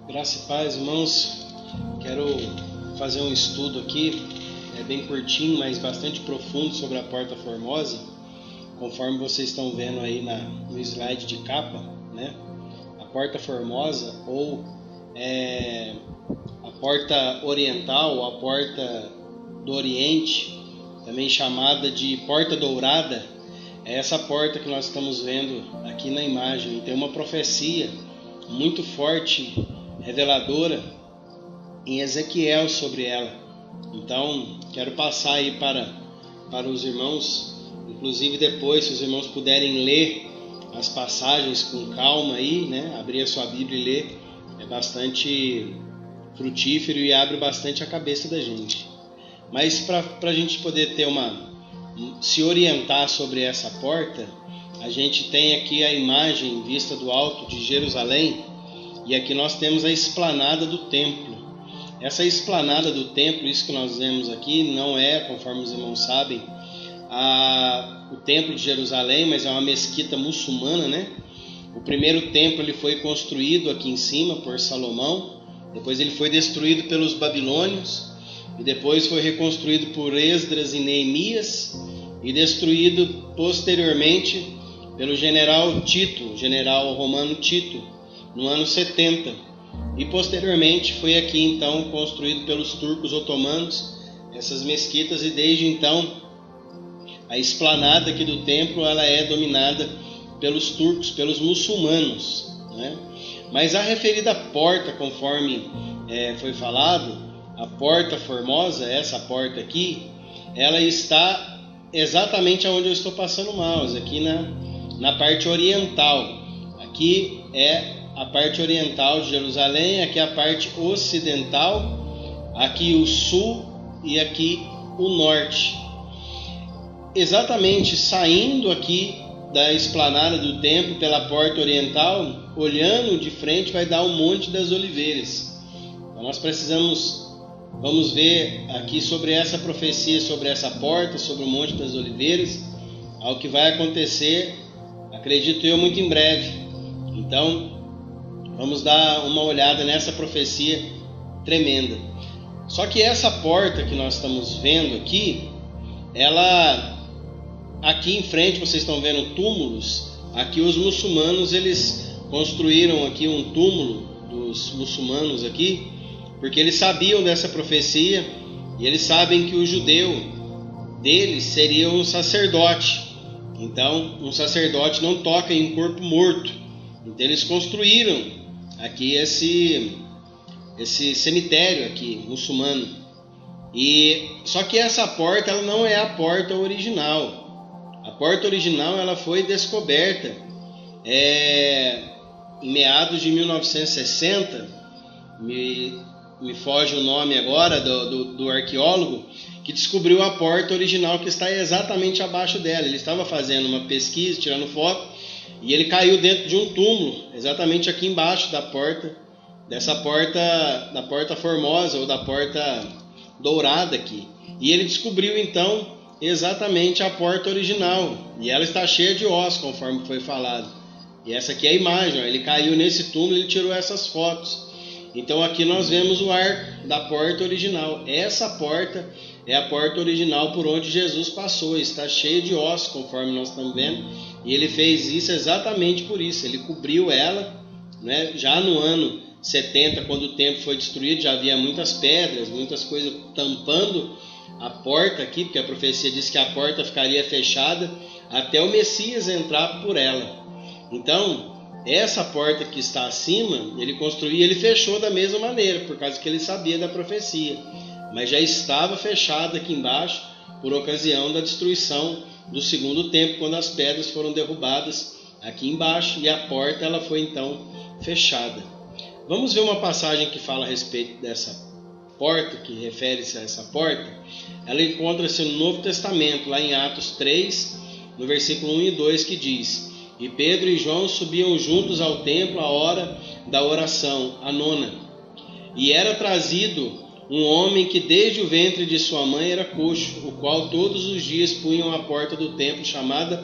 Graça e paz, irmãos. Quero fazer um estudo aqui, bem curtinho, mas bastante profundo sobre a Porta Formosa, conforme vocês estão vendo aí no slide de capa, né? A Porta Formosa, ou a Porta Oriental, ou a Porta do Oriente, também chamada de Porta Dourada, é essa porta que nós estamos vendo aqui na imagem. Tem uma profecia muito forte, reveladora, em Ezequiel sobre ela. Então, quero passar aí para os irmãos, inclusive depois, se os irmãos puderem ler as passagens com calma aí, né? Abrir a sua Bíblia e ler, é bastante frutífero e abre bastante a cabeça da gente. Mas para a gente poder ter se orientar sobre essa porta, a gente tem aqui a imagem vista do alto de Jerusalém, e aqui nós temos a esplanada do templo. Essa esplanada do templo, isso que nós vemos aqui, não é, conforme os irmãos sabem, o templo de Jerusalém, mas é uma mesquita muçulmana, né? O primeiro templo ele foi construído aqui em cima por Salomão, depois ele foi destruído pelos babilônios, e depois foi reconstruído por Esdras e Neemias, e destruído posteriormente pelo general Tito, o general romano Tito, no ano 70. E posteriormente foi aqui então construído pelos turcos otomanos, essas mesquitas, e desde então a esplanada aqui do templo ela é dominada pelos turcos, pelos muçulmanos, né? Mas a referida porta, conforme foi falado, a Porta Formosa, essa porta aqui, ela está exatamente onde eu estou passando o mouse, aqui na parte oriental. Aqui é a parte oriental de Jerusalém, aqui é a parte ocidental, aqui o sul e aqui o norte. Exatamente saindo aqui da esplanada do templo pela porta oriental, olhando de frente vai dar o Monte das Oliveiras. Então nós vamos ver aqui sobre essa profecia, sobre essa porta, sobre o Monte das Oliveiras, ao que vai acontecer, acredito eu, muito em breve. Então, vamos dar uma olhada nessa profecia tremenda. Só que essa porta que nós estamos vendo aqui, aqui em frente vocês estão vendo túmulos. Aqui os muçulmanos, eles construíram aqui um túmulo dos muçulmanos aqui, porque eles sabiam dessa profecia, e eles sabem que o judeu deles seria um sacerdote. Então, um sacerdote não toca em um corpo morto. Então, eles construíram aqui esse cemitério aqui, muçulmano. Só que essa porta ela não é a porta original. A porta original ela foi descoberta em meados de 1960. Me foge o nome agora do arqueólogo que descobriu a porta original, que está exatamente abaixo dela. Ele estava fazendo uma pesquisa, tirando foto, e ele caiu dentro de um túmulo, exatamente aqui embaixo da porta, da Porta Formosa, ou da Porta Dourada aqui. E ele descobriu então exatamente a porta original, e ela está cheia de ossos, conforme foi falado. E essa aqui é a imagem, ó. Ele caiu nesse túmulo e ele tirou essas fotos. Então aqui nós vemos o arco da porta original. Essa porta é a porta original por onde Jesus passou. Está cheia de ossos, conforme nós estamos vendo. E ele fez isso exatamente por isso. Ele cobriu ela, né? Já no ano 70, quando o templo foi destruído, já havia muitas pedras, muitas coisas tampando a porta aqui, porque a profecia diz que a porta ficaria fechada até o Messias entrar por ela. Então, essa porta que está acima, ele construiu e ele fechou da mesma maneira, por causa que ele sabia da profecia. Mas já estava fechada aqui embaixo, por ocasião da destruição do segundo templo, quando as pedras foram derrubadas aqui embaixo, e a porta ela foi então fechada. Vamos ver uma passagem que fala a respeito dessa porta, que refere-se a essa porta. Ela encontra-se no Novo Testamento, lá em Atos 3, no versículo 1 e 2, que diz: E Pedro e João subiam juntos ao templo à hora da oração, a nona. E era trazido um homem que desde o ventre de sua mãe era coxo, o qual todos os dias punham à porta do templo, chamada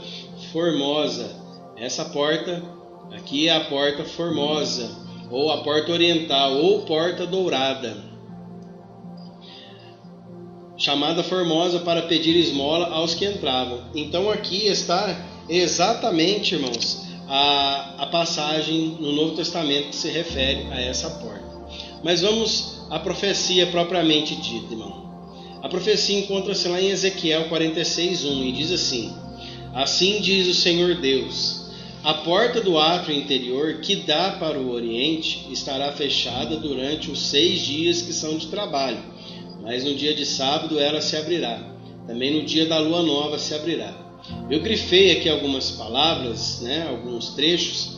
Formosa. Essa porta aqui é a Porta Formosa. ou a porta oriental, ou porta dourada, chamada Formosa, para pedir esmola aos que entravam. Então aqui está exatamente, irmãos, a passagem no Novo Testamento que se refere a essa porta. Mas vamos à profecia propriamente dita, irmão. A profecia encontra-se lá em Ezequiel 46:1 e diz assim: assim diz o Senhor Deus, a porta do átrio interior que dá para o oriente estará fechada durante os 6 dias que são de trabalho, mas no dia de sábado ela se abrirá, também no dia da lua nova se abrirá. Eu grifei aqui algumas palavras, alguns trechos,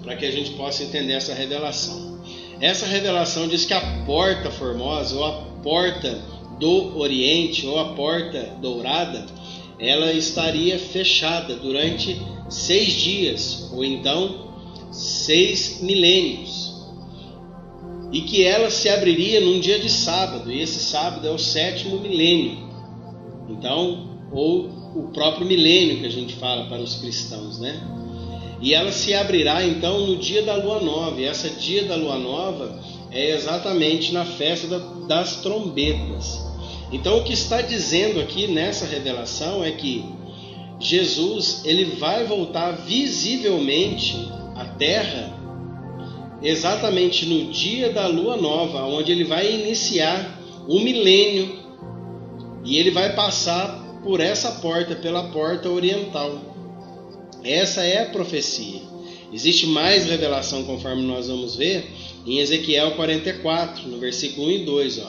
para que a gente possa entender essa revelação. Essa revelação diz que a porta formosa, ou a porta do oriente, ou a porta dourada, ela estaria fechada durante 6 dias, ou então 6 milênios. E que ela se abriria num dia de sábado, e esse sábado é o 7º milênio. Então, ou o próprio milênio que a gente fala para os cristãos, E ela se abrirá então no dia da lua nova, e essa dia da lua nova é exatamente na festa das trombetas. Então o que está dizendo aqui nessa revelação é que Jesus, ele vai voltar visivelmente à terra exatamente no dia da lua nova, onde ele vai iniciar o milênio, e ele vai passar por essa porta, pela porta oriental. Essa é a profecia. Existe mais revelação, conforme nós vamos ver em Ezequiel 44, no versículo 1 e 2.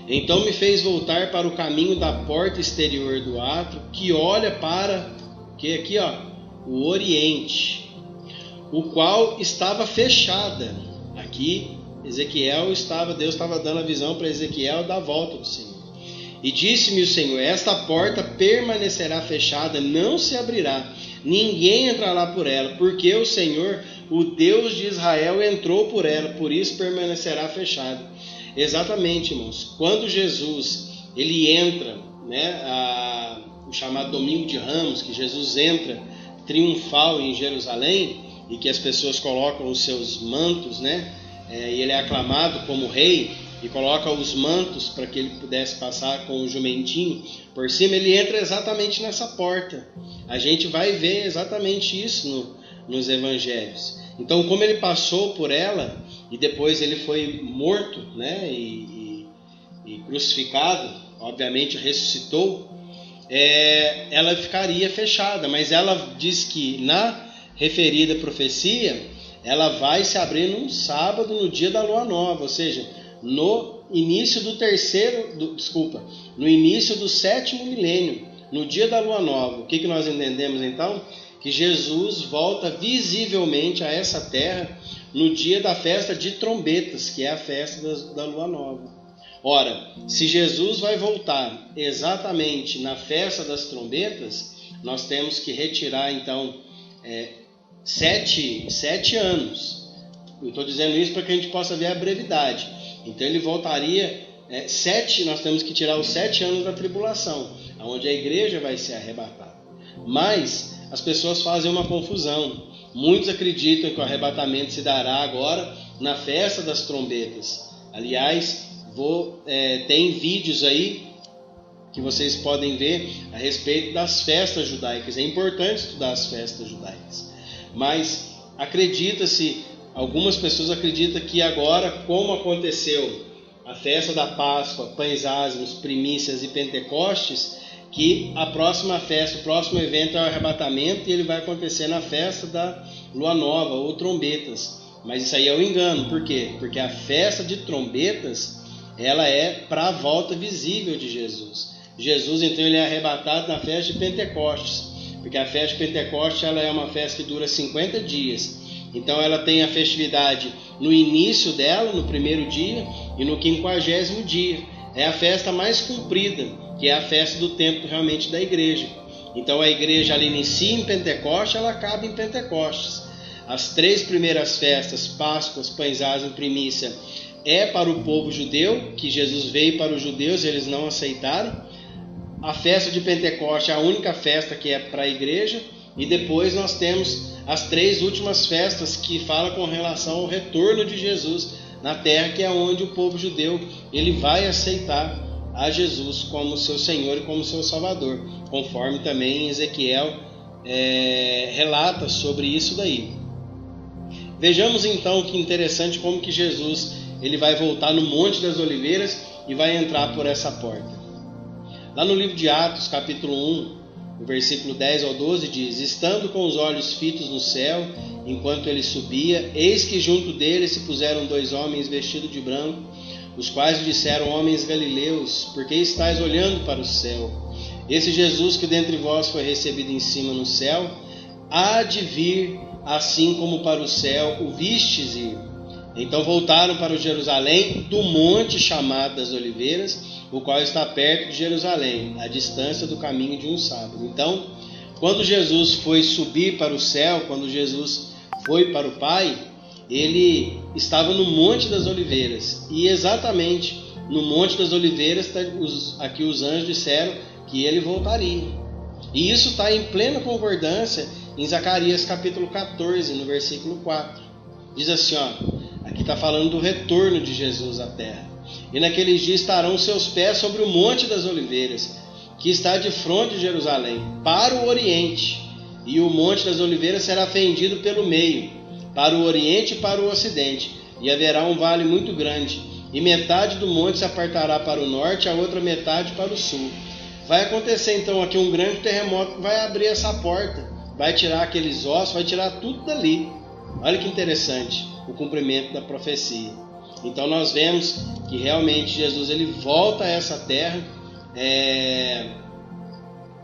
Então me fez voltar para o caminho da porta exterior do átrio, que olha para o oriente, o qual estava fechada. Aqui Deus estava dando a visão para Ezequiel da volta do Senhor. E disse-me o Senhor: esta porta permanecerá fechada, não se abrirá, ninguém entrará por ela, porque o Senhor, o Deus de Israel, entrou por ela, por isso permanecerá fechada. Exatamente, irmãos. Quando Jesus ele entra, o chamado Domingo de Ramos, que Jesus entra triunfal em Jerusalém, e que as pessoas colocam os seus mantos, e ele é aclamado como rei, e coloca os mantos para que ele pudesse passar com o jumentinho por cima. Ele entra exatamente nessa porta. A gente vai ver exatamente isso nos evangelhos. Então, como ele passou por ela e depois ele foi morto, e crucificado, obviamente ressuscitou, ela ficaria fechada. Mas ela diz que na referida profecia, ela vai se abrir num sábado, no dia da lua nova, ou seja, no início do 7º milênio, no dia da lua nova. O que nós entendemos então? Que Jesus volta visivelmente a essa terra no dia da festa de trombetas, que é a festa da lua nova. Ora, se Jesus vai voltar exatamente na festa das trombetas, nós temos que retirar então 7 anos. Eu estou dizendo isso para que a gente possa ver a brevidade. Então ele voltaria nós temos que tirar os 7 anos da tribulação, onde a igreja vai ser arrebatada. Mas as pessoas fazem uma confusão. Muitos acreditam que o arrebatamento se dará agora na festa das trombetas. Aliás, tem vídeos aí que vocês podem ver a respeito das festas judaicas. É importante estudar as festas judaicas. Mas algumas pessoas acreditam que agora, como aconteceu a festa da Páscoa, pães ázimos, primícias e Pentecostes, que a próxima festa, o próximo evento é o arrebatamento, e ele vai acontecer na festa da lua nova, ou trombetas. Mas isso aí é um engano. Por quê? Porque a festa de trombetas, ela é para a volta visível de Jesus. Jesus, então, ele é arrebatado na festa de Pentecostes, porque a festa de Pentecostes ela é uma festa que dura 50 dias. Então ela tem a festividade no início dela, no primeiro dia, e no 50º dia. É a festa mais comprida, que é a festa do tempo realmente da igreja. Então a igreja ela inicia em Pentecostes, ela acaba em Pentecostes. As 3 primeiras festas, Páscoas, pães ázimos e primícia, é para o povo judeu, que Jesus veio para os judeus e eles não aceitaram. A festa de Pentecostes é a única festa que é para a igreja. E depois nós temos as 3 últimas festas que falam com relação ao retorno de Jesus na terra, que é onde o povo judeu ele vai aceitar a Jesus como seu Senhor e como seu Salvador, conforme também Ezequiel relata sobre isso daí. Vejamos então que interessante como que Jesus ele vai voltar no Monte das Oliveiras e vai entrar por essa porta. Lá no livro de Atos, capítulo 1, o versículo 10 ao 12 diz: Estando com os olhos fitos no céu, enquanto ele subia, eis que junto dele se puseram 2 homens vestidos de branco, os quais disseram: Homens galileus, por que estáis olhando para o céu? Esse Jesus que dentre vós foi recebido em cima no céu, há de vir assim como para o céu o vistes ir. Então voltaram para o Jerusalém do monte chamado das Oliveiras, o qual está perto de Jerusalém, à distância do caminho de um sábado. Então, quando Jesus foi subir para o céu, quando Jesus foi para o Pai, ele estava no Monte das Oliveiras. E exatamente no Monte das Oliveiras, aqui os anjos disseram que ele voltaria. E isso está em plena concordância em Zacarias capítulo 14, no versículo 4. Diz assim, aqui está falando do retorno de Jesus à terra. E naqueles dias estarão seus pés sobre o Monte das Oliveiras, que está de fronte de Jerusalém, para o oriente. E o Monte das Oliveiras será fendido pelo meio, para o oriente e para o ocidente. E haverá um vale muito grande, e metade do monte se apartará para o norte, e a outra metade para o sul. Vai acontecer então aqui um grande terremoto que vai abrir essa porta, vai tirar aqueles ossos, vai tirar tudo dali. Olha que interessante o cumprimento da profecia. Então nós vemos que realmente Jesus ele volta a essa terra,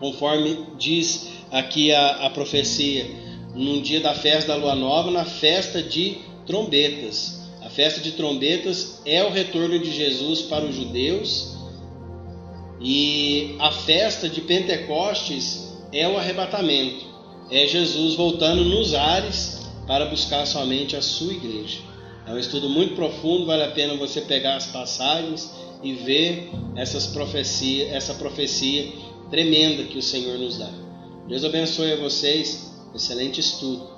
conforme diz aqui a profecia, num dia da festa da Lua Nova, na festa de trombetas. A festa de trombetas é o retorno de Jesus para os judeus, e a festa de Pentecostes é o arrebatamento, é Jesus voltando nos ares para buscar somente a sua igreja. É um estudo muito profundo, vale a pena você pegar as passagens e ver essa profecia tremenda que o Senhor nos dá. Deus abençoe a vocês, excelente estudo.